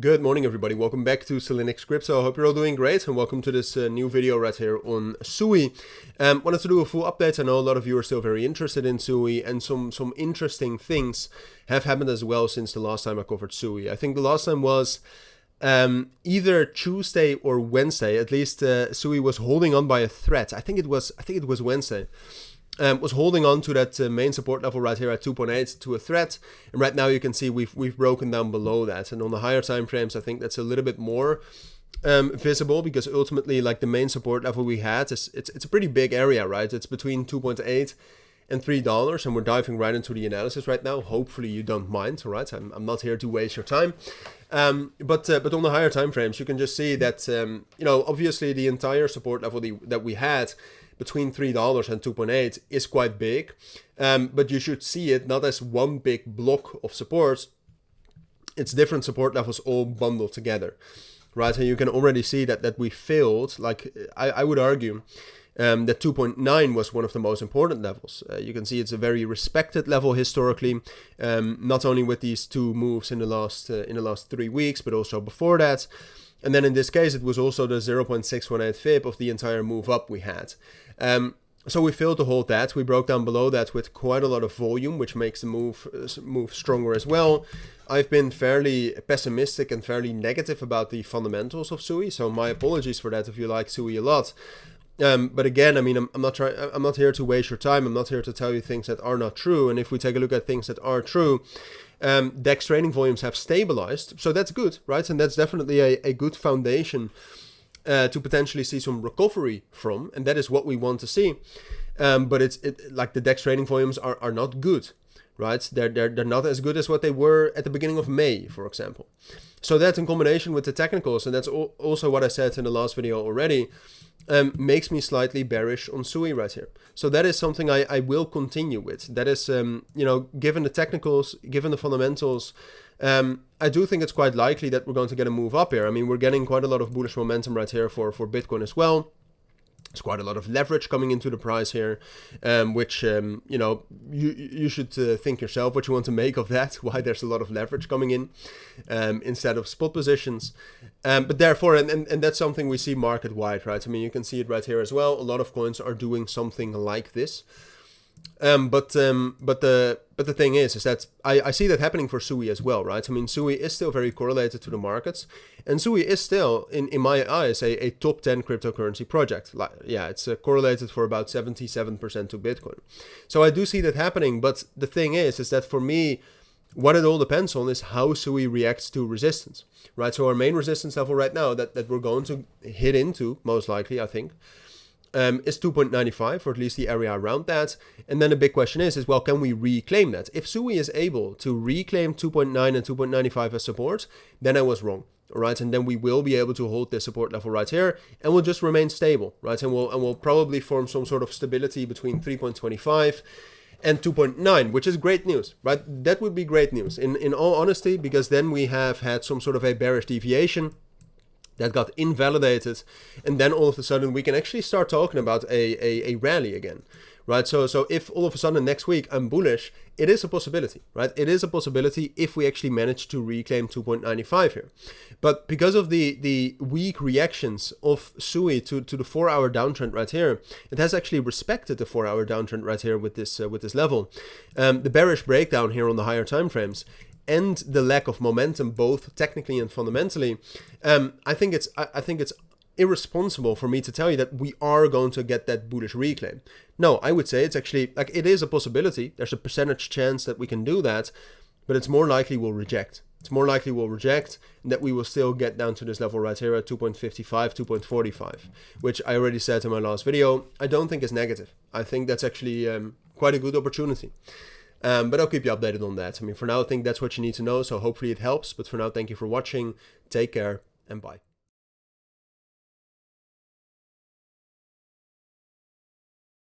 Good morning, everybody. Welcome back to cilinixfxcapital. I hope you're all doing great, and welcome to this new video right here on SUI. Wanted to do a full update. I know a lot of you are still very interested in SUI, and some interesting things have happened as well since the last time I covered SUI. I think the last time was either Tuesday or Wednesday. At least SUI was holding on by a thread. I think it was Wednesday. Was holding on to that main support level right here at 2.8 to a thread, and right now you can see we've broken down below that, and on the higher time frames I think that's a little bit more visible, because ultimately, like, the main support level we had is it's a pretty big area, right? It's between 2.8 and $3, and we're diving right into the analysis right now. Hopefully you don't mind, all right? I'm not here to waste your time, but on the higher time frames you can just see that obviously the entire support level that we had between $3 and 2.8 is quite big, but you should see it not as one big block of support. It's different support levels all bundled together, right? And you can already see that we failed. Like, I would argue that 2.9 was one of the most important levels. You can see it's a very respected level historically, not only with these two moves in the last 3 weeks, but also before that. And then in this case, it was also the 0.618 fib of the entire move up we had. So we failed to hold that. We broke down below that with quite a lot of volume, which makes the move stronger as well. I've been fairly pessimistic and fairly negative about the fundamentals of SUI, so my apologies for that if you like SUI a lot. But again, I mean, I'm not here to waste your time. I'm not here to tell you things that are not true. And if we take a look at things that are true, DEX trading volumes have stabilized, so that's good, right? And that's definitely a good foundation to potentially see some recovery from, and that is what we want to see. But like the DEX trading volumes are not good, right? They're not as good as what they were at the beginning of May, for example. So that, in combination with the technicals, and that's also what I said in the last video already, makes me slightly bearish on SUI right here. So that is something I will continue with. That is, given the technicals, given the fundamentals, I do think it's quite likely that we're going to get a move up here. I mean, we're getting quite a lot of bullish momentum right here for Bitcoin as well. There's quite a lot of leverage coming into the price here, which, you should think yourself what you want to make of that, why there's a lot of leverage coming in instead of spot positions. But therefore, and that's something we see market-wide, right? I mean, you can see it right here as well. A lot of coins are doing something like this. But the thing is that I see that happening for SUI as well, right? I mean, SUI is still very correlated to the markets, and SUI is still, in my eyes, a top 10 cryptocurrency project. Like, yeah, it's correlated for about 77% to Bitcoin. So I do see that happening, but the thing is that for me, what it all depends on is how SUI reacts to resistance, right? So our main resistance level right now that we're going to hit into, most likely, I think, is 2.95, or at least the area around that. And then the big question is, well, can we reclaim that? If SUI is able to reclaim 2.9 and 2.95 as support, then I was wrong, all right? And then we will be able to hold this support level right here, and we'll just remain stable, right? And we'll probably form some sort of stability between 3.25 and 2.9, which is great news, right? That would be great news, in all honesty, because then we have had some sort of a bearish deviation that got invalidated, and then all of a sudden we can actually start talking about a rally again, right? So if all of a sudden next week I'm bullish, it is a possibility, right? It is a possibility if we actually manage to reclaim 2.95 here. But because of the weak reactions of SUI to the 4-hour downtrend right here, it has actually respected the 4-hour downtrend right here with this level. The bearish breakdown here on the higher time frames, and the lack of momentum, both technically and fundamentally, I think it's irresponsible for me to tell you that we are going to get that bullish reclaim. No, I would say it's actually, like, it is a possibility. There's a percentage chance that we can do that, but it's more likely we'll reject. It's more likely we'll reject, and that we will still get down to this level right here at 2.55, 2.45, which I already said in my last video, I don't think is negative. I think that's actually quite a good opportunity. But I'll keep you updated on that. I mean, for now, I think that's what you need to know, so hopefully it helps. But for now, thank you for watching. Take care, and bye.